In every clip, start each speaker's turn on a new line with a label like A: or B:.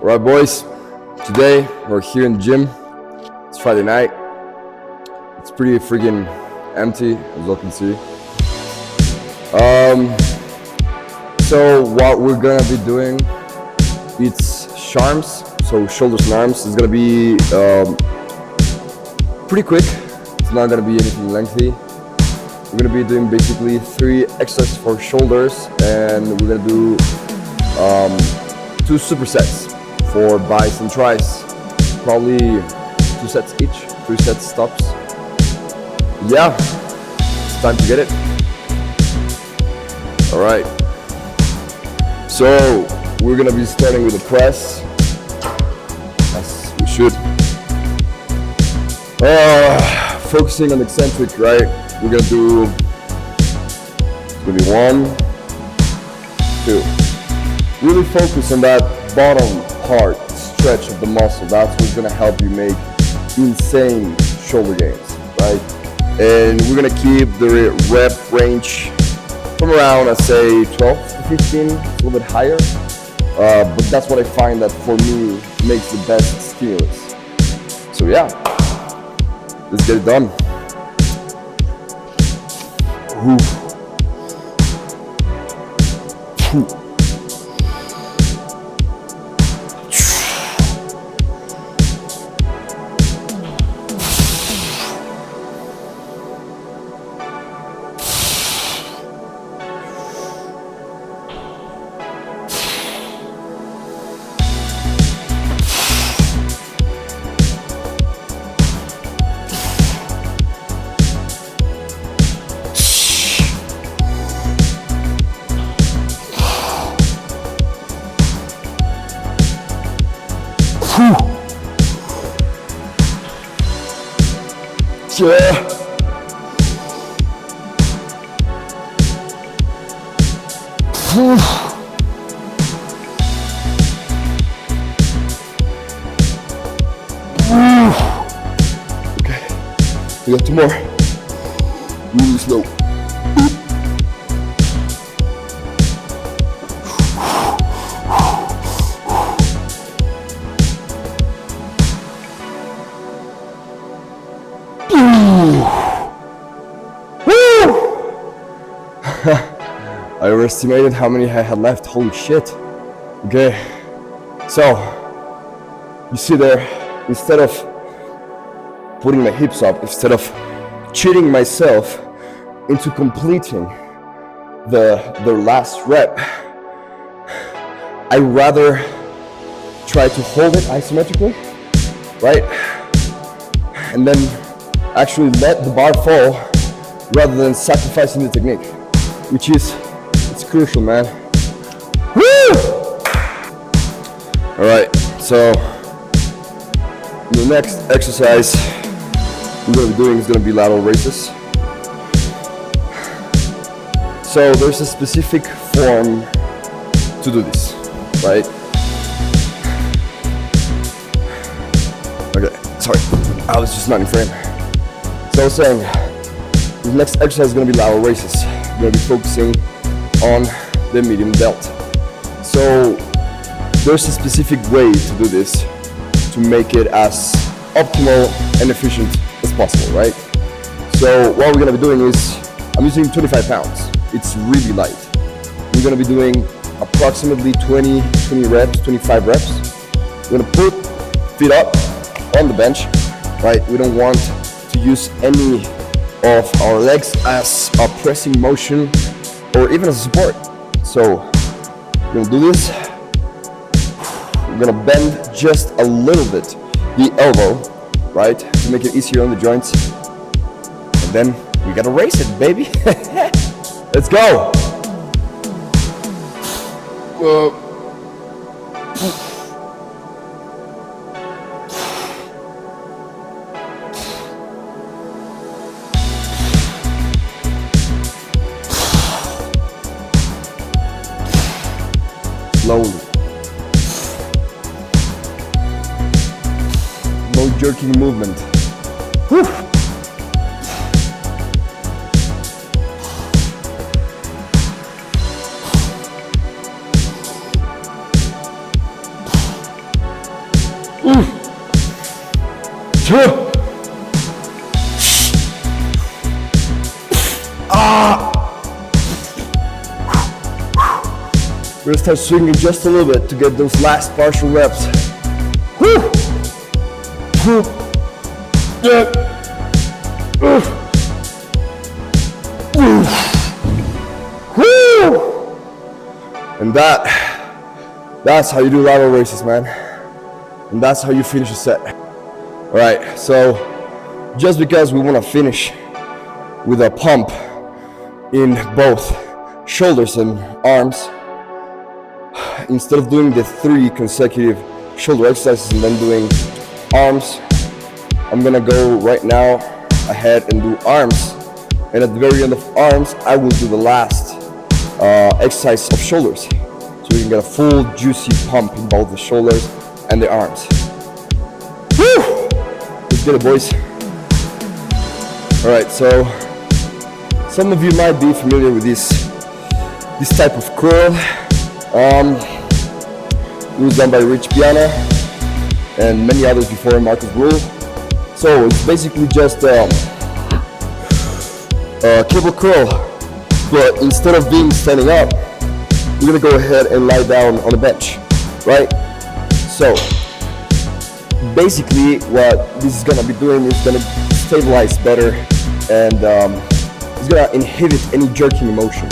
A: Alright boys, today we're here in the gym. It's Friday night. It's pretty freaking empty, as you can see. So what we're gonna be doing, it's arms, so shoulders and arms. It's gonna be pretty quick. It's not gonna be anything lengthy. We're gonna be doing basically 3 exercises for shoulders, and we're gonna do 2 supersets for bis and tris, probably 2 sets each, 3 sets stops. Yeah, it's time to get it. All right, so we're gonna be starting with a press, as we should. Focusing on eccentric, right? We're gonna do, it's gonna be 1, 2. Really focus on that bottom part stretch of the muscle. That's what's gonna help you make insane shoulder gains, right? And we're gonna keep the rep range from around, let's say 12 to 15, a little bit higher. But that's what I find that for me makes the best stimulus. So yeah, let's get it done. Yeah. Okay, we got 2 more. Really slow. I overestimated how many I had left. Holy shit. Okay, so you see there, instead of putting my hips up, instead of cheating myself into completing the last rep, I rather try to hold it isometrically, right? And then actually let the bar fall rather than sacrificing the technique, which is, it's crucial, man. Woo! All right, so the next exercise we're gonna be doing is gonna be lateral raises. So there's a specific form to do this, right? Okay, sorry, I was just not in frame. So I was saying, the next exercise is going to be lateral raises. We're going to be focusing on the medium delt. So there's a specific way to do this to make it as optimal and efficient as possible, right? So what we're going to be doing is, I'm using 25 pounds. It's really light. We're going to be doing approximately 20 reps, 25 reps. We're going to put feet up on the bench, right? We don't want to use any of our legs as a pressing motion or even as a support. So we're gonna do this. We're gonna bend just a little bit the elbow, right, to make it easier on the joints. And then we gotta raise it, baby. Let's go. Slowly. No jerking movement. Whew. We're gonna start swinging just a little bit to get those last partial reps. Woo! And that's how you do lateral raises, man. And that's how you finish a set. All right, so just because we want to finish with a pump in both shoulders and arms, instead of doing the 3 consecutive shoulder exercises and then doing arms, I'm gonna go right now ahead and do arms. And at the very end of arms, I will do the last exercise of shoulders. So you can get a full juicy pump in both the shoulders and the arms. Woo! Let's get it, boys. All right, so some of you might be familiar with this type of curl. It was done by Rich Piana and many others before Marcus Rule. So it's basically just a cable curl, but instead of being standing up, we're gonna go ahead and lie down on the bench, right? So basically what this is gonna be doing is gonna stabilize better, and it's gonna inhibit any jerking motion,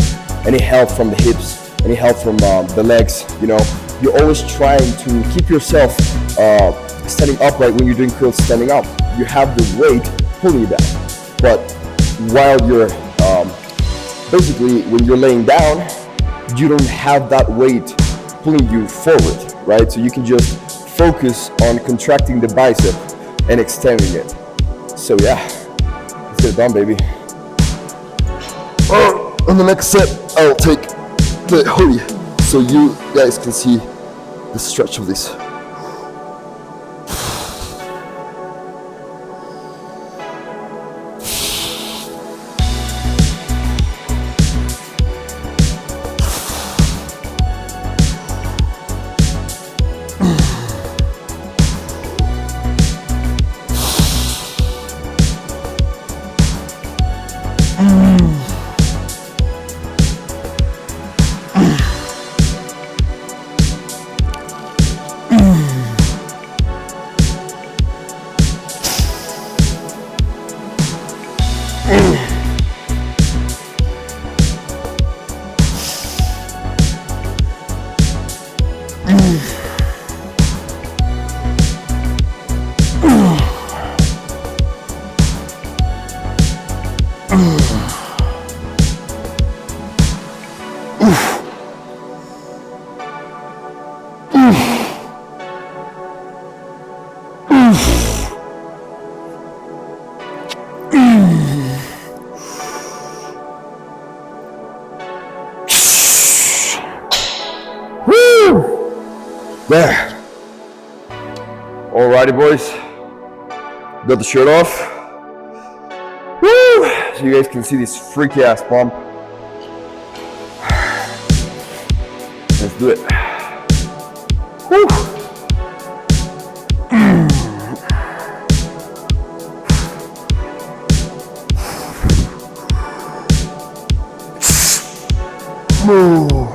A: any help from the hips, any help from the legs. You know, you're always trying to keep yourself standing upright when you're doing curls standing up. You have the weight pulling you down, but while you're basically when you're laying down, you don't have that weight pulling you forward, right? So you can just focus on contracting the bicep and extending it. So yeah, let's get it done, baby. On the next set, I'll take the hoodie so you guys can see the stretch of this. There. Alrighty, boys. Got the shirt off. Woo! So you guys can see this freaky ass pump. Let's do it. Woo! Woo!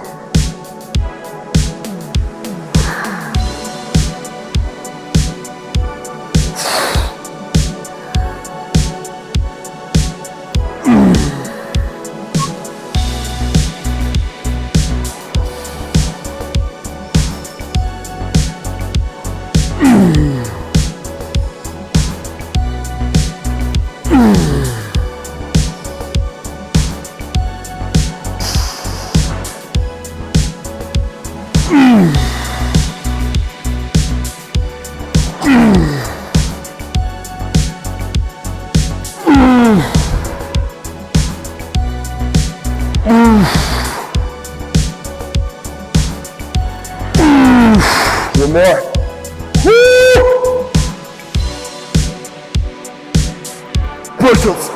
A: One more. Woo! Push-ups.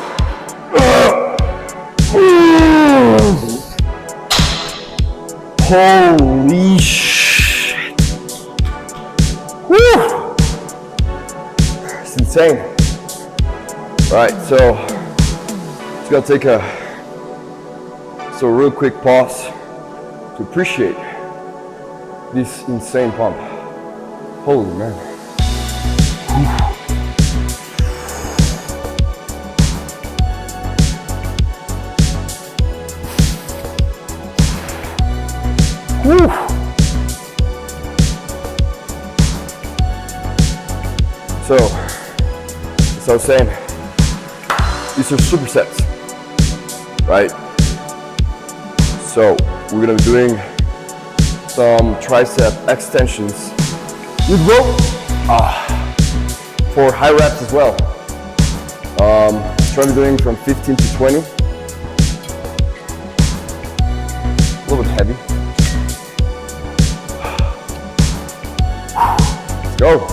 A: Holy shit. Woo! insane. All right, so just gotta take a real quick pause to appreciate this insane pump. Holy man. Whew. So, as I was saying, these are supersets, right? So, we're gonna be doing some tricep extensions with rope for high reps as well. Try to be doing from 15 to 20. A little bit heavy. Let's go.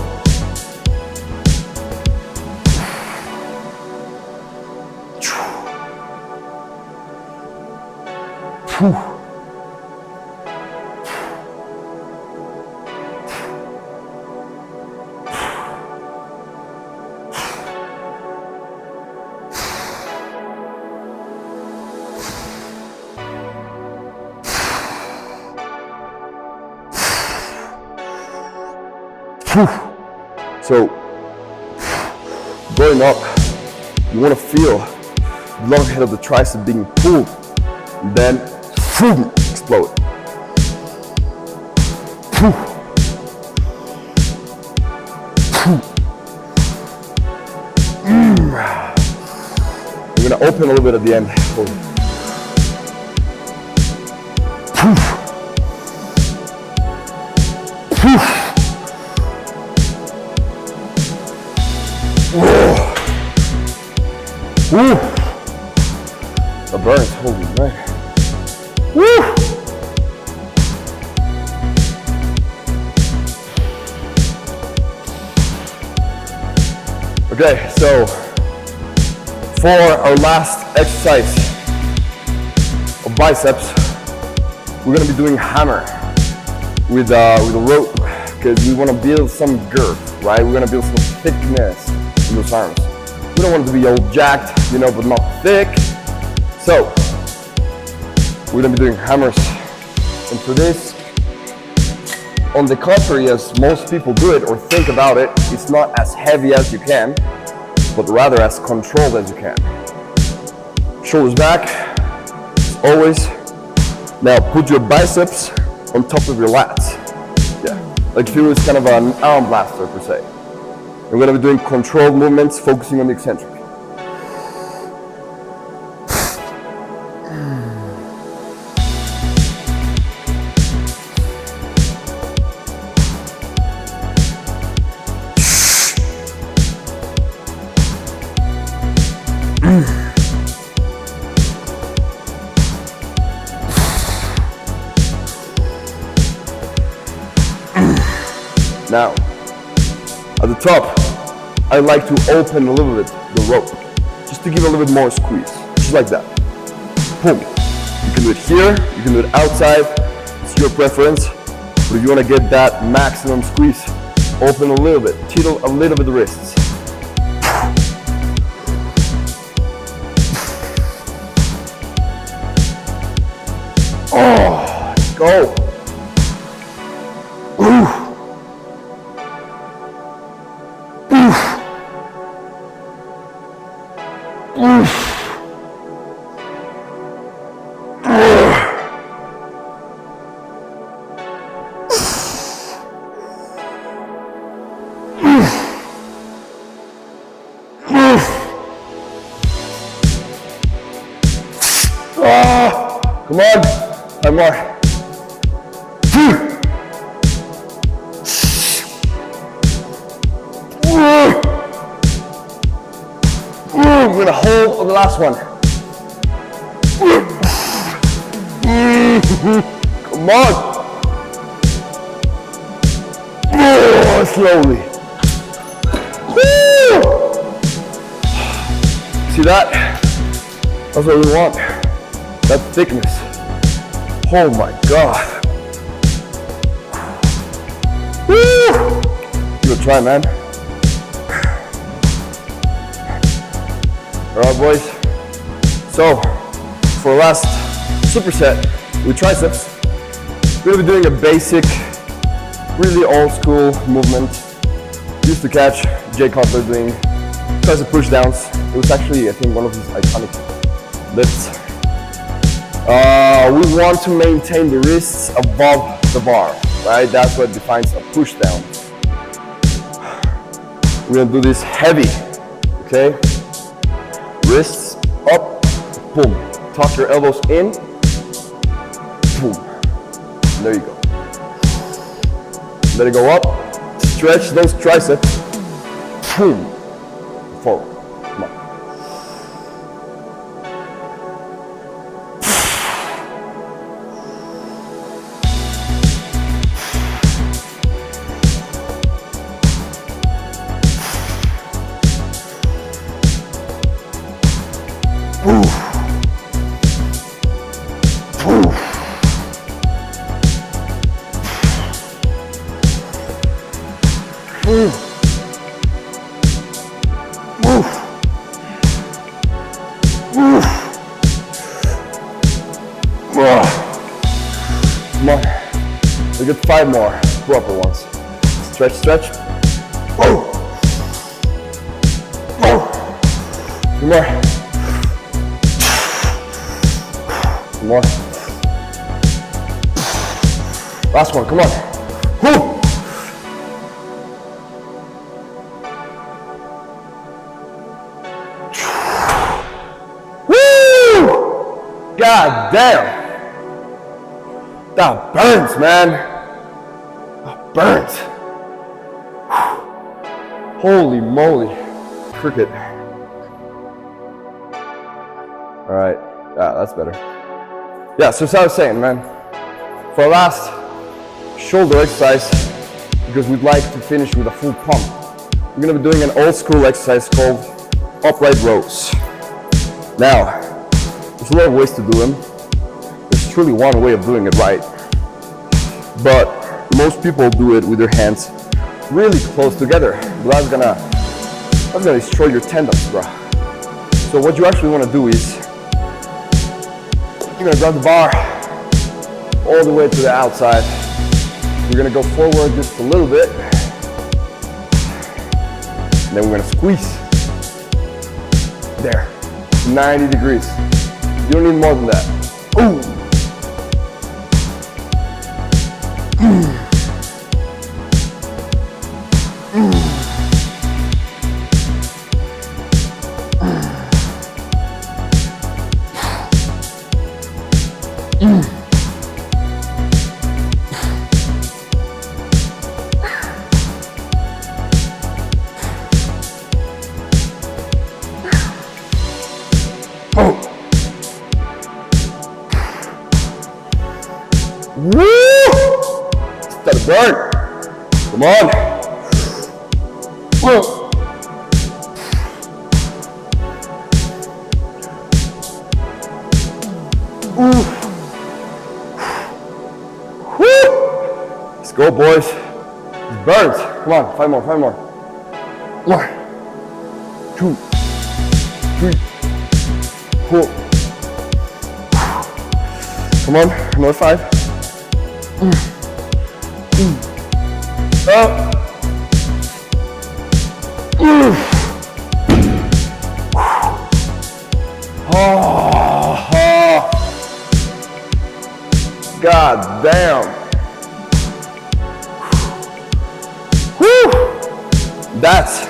A: So, going up, you want to feel the long head of the tricep being pulled, and then explode. We're going to open a little bit at the end. Woo! The burns, holy man. Woo! Okay, so for our last exercise of biceps, we're gonna be doing hammer with a rope because we want to build some girth, right? We're gonna build some thickness in those arms. We don't want it to be all jacked, you know, but not thick. So, we're gonna be doing hammers. And for this, on the contrary, as most people do it or think about it, it's not as heavy as you can, but rather as controlled as you can. Shoulders back, as always. Now put your biceps on top of your lats. Yeah, like if it was kind of an arm blaster per se. We're going to be doing controlled movements, focusing on the eccentric. Now, at the top, I like to open a little bit the rope, just to give a little bit more squeeze, just like that. Boom. You can do it here, you can do it outside, it's your preference, but if you want to get that maximum squeeze, open a little bit, tickle a little bit the wrists. Oh, let's go. Ooh. Come on, 5 more. We're gonna hold on the last one. Come on. Slowly. See that? That's what we want. That thickness. Oh my God. Woo! Give it a try, man. All right, boys. So for last superset with triceps, we're gonna be doing a basic, really old school movement. Used to catch Jay Cutler doing tricep push downs. It was actually, I think, one of his iconic lifts. We want to maintain the wrists above the bar, right? That's what defines a push down. We're gonna do this heavy, okay? Wrists up, boom. Tuck your elbows in, boom. There you go. Let it go up. Stretch those triceps, boom. Forward. Come on. Come on. We get 5 more proper ones. Stretch, stretch. Oh. Oh. 2 more. 2 more. Last one, come on. Woo. Woo! God damn. That burns, man. That burns. Holy moly. Cricket. All right. Yeah, that's better. Yeah, so as I was saying, man, for our last shoulder exercise, because we'd like to finish with a full pump, we're gonna be doing an old school exercise called upright rows. Now, there's a lot of ways to do them. There's truly one way of doing it right, but most people do it with their hands really close together. That's gonna destroy your tendons, bro. So what you actually want to do is you're gonna grab the bar all the way to the outside. You're gonna go forward just a little bit, and then we're gonna squeeze there, 90 degrees. You don't need more than that. Ooh. Woo! Let it burn. Come on. Whoa. Ooh. Woo! Let's go, boys. It burns. Come on, 5 more, 5 more. 1, 2, 3, 4. Come on, another 5. Up. Oh, God damn. Whew. That's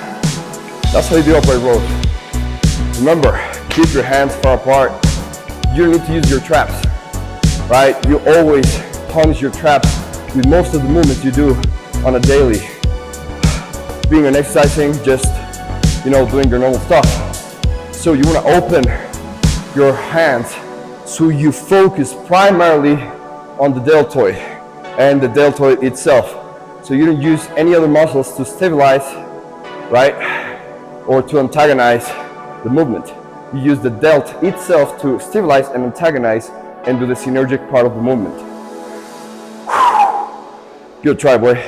A: how you do upright rows. Remember, keep your hands far apart. You don't need to use your traps, right? You always punish your traps with most of the movements you do on a daily. Being and exercising, just, doing your normal stuff. So you want to open your hands so you focus primarily on the deltoid and the deltoid itself. So you don't use any other muscles to stabilize, right? Or to antagonize the movement. You use the delt itself to stabilize and antagonize and do the synergic part of the movement. Good try, boy.